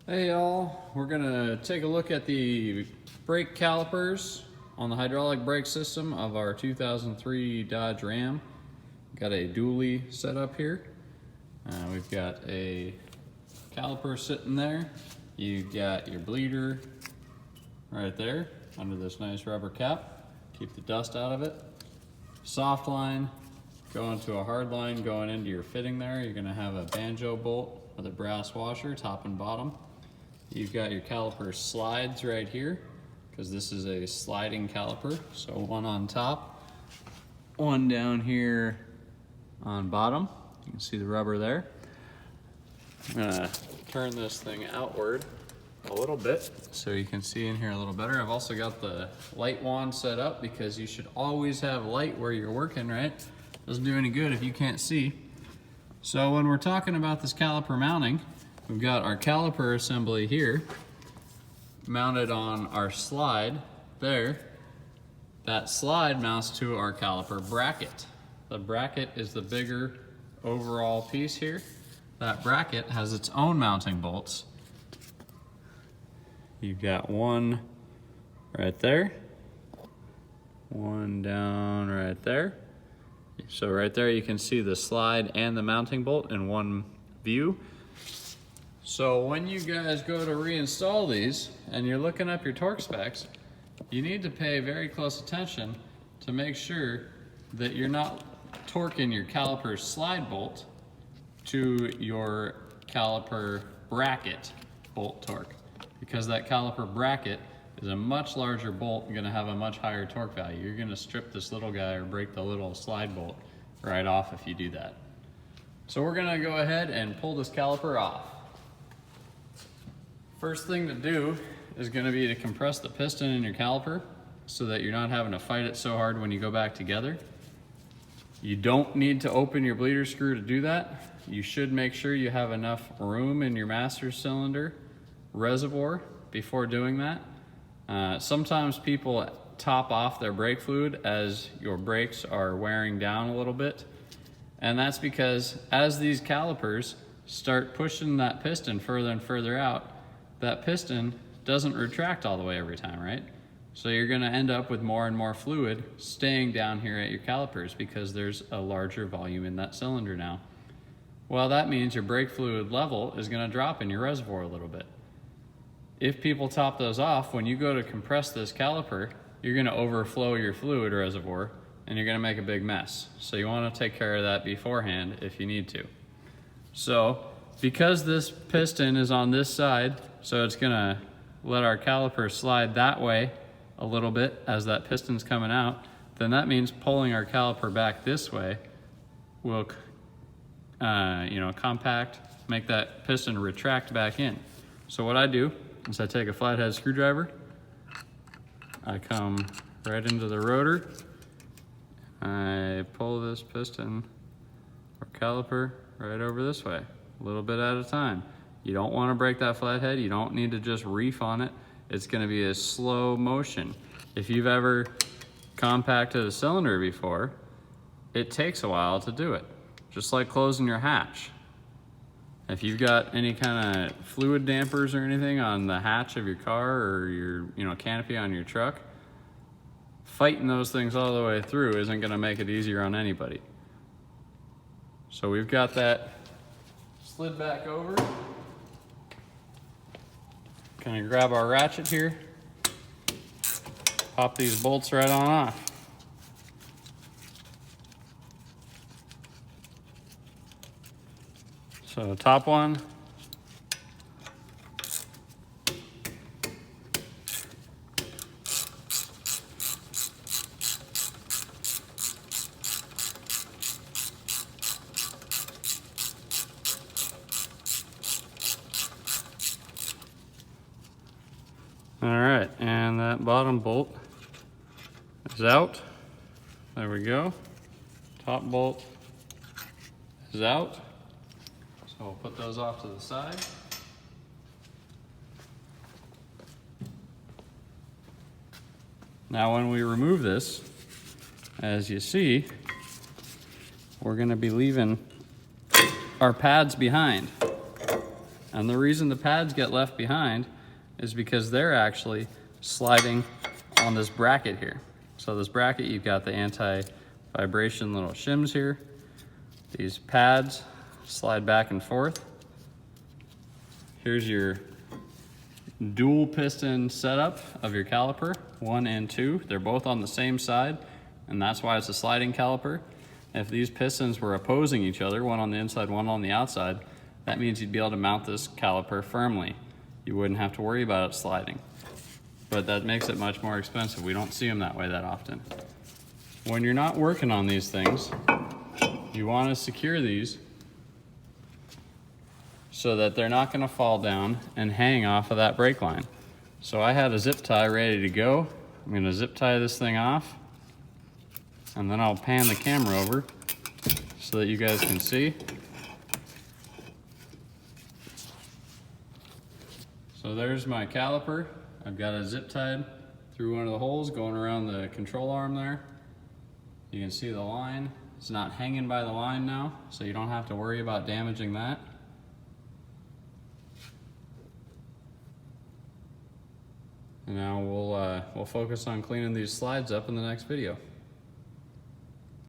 Hey y'all, we're gonna take a look at the brake calipers on the hydraulic brake system of our 2003 Dodge Ram. Got a dually set up here. We've got a caliper sitting there. You got your bleeder right there under this nice rubber cap. Keep the dust out of it. Soft line going to a hard line going into your fitting there. You're gonna have a banjo bolt with a brass washer, top and bottom. You've got your caliper slides right here, because this is a sliding caliper. So one on top, one down here on bottom. You can see the rubber there. I'm gonna turn this thing outward a little bit so you can see in here a little better. I've also got the light wand set up because you should always have light where you're working, right? Doesn't do any good if you can't see. So when we're talking about this caliper mounting, we've got our caliper assembly here mounted on our slide there. That slide mounts to our caliper bracket. The bracket is the bigger overall piece here. That bracket has its own mounting bolts. You've got one right there, one down right there. So right there you can see the slide and the mounting bolt in one view. So when you guys go to reinstall these and you're looking up your torque specs, you need to pay very close attention to make sure that you're not torquing your caliper slide bolt to your caliper bracket bolt torque, because that caliper bracket is a much larger bolt and gonna have a much higher torque value. You're gonna strip this little guy or break the little slide bolt right off if you do that. So we're gonna go ahead and pull this caliper off. First thing to do is gonna be to compress the piston in your caliper so that you're not having to fight it so hard when you go back together. You don't need to open your bleeder screw to do that. You should make sure you have enough room in your master cylinder reservoir before doing that. Sometimes people top off their brake fluid as your brakes are wearing down a little bit. And that's because as these calipers start pushing that piston further and further out, that piston doesn't retract all the way every time, right? So you're gonna end up with more and more fluid staying down here at your calipers because there's a larger volume in that cylinder now. Well, that means your brake fluid level is gonna drop in your reservoir a little bit. If people top those off, when you go to compress this caliper, you're gonna overflow your fluid reservoir and you're gonna make a big mess. So you wanna take care of that beforehand if you need to. So, because this piston is on this side, so it's gonna let our caliper slide that way a little bit as that piston's coming out, then that means pulling our caliper back this way will compact, make that piston retract back in. So what I do is I take a flathead screwdriver, I come right into the rotor, I pull this piston or caliper right over this way, a little bit at a time. You don't want to break that flathead. You don't need to just reef on it. It's going to be a slow motion. If you've ever compacted a cylinder before, it takes a while to do it. Just like closing your hatch. If you've got any kind of fluid dampers or anything on the hatch of your car or your canopy on your truck, fighting those things all the way through isn't going to make it easier on anybody. So we've got that slid back over. Gonna grab our ratchet here, pop these bolts right on off. So top one, all right, and that bottom bolt is out. There we go. Top bolt is out. So we'll put those off to the side. Now when we remove this, as you see, we're going to be leaving our pads behind. And the reason the pads get left behind is because they're actually sliding on this bracket here. So this bracket, you've got the anti-vibration little shims here. These pads slide back and forth. Here's your dual piston setup of your caliper, 1 and 2. They're both on the same side, and that's why it's a sliding caliper. If these pistons were opposing each other, one on the inside, one on the outside, that means you'd be able to mount this caliper firmly. You wouldn't have to worry about it sliding. But that makes it much more expensive. We don't see them that way that often. When you're not working on these things, you want to secure these so that they're not going to fall down and hang off of that brake line. So I had a zip tie ready to go. I'm going to zip tie this thing off, and then I'll pan the camera over so that you guys can see. So there's my caliper. I've got it zip tied through one of the holes going around the control arm there. You can see the line. It's not hanging by the line now, so you don't have to worry about damaging that. And now we'll focus on cleaning these slides up in the next video.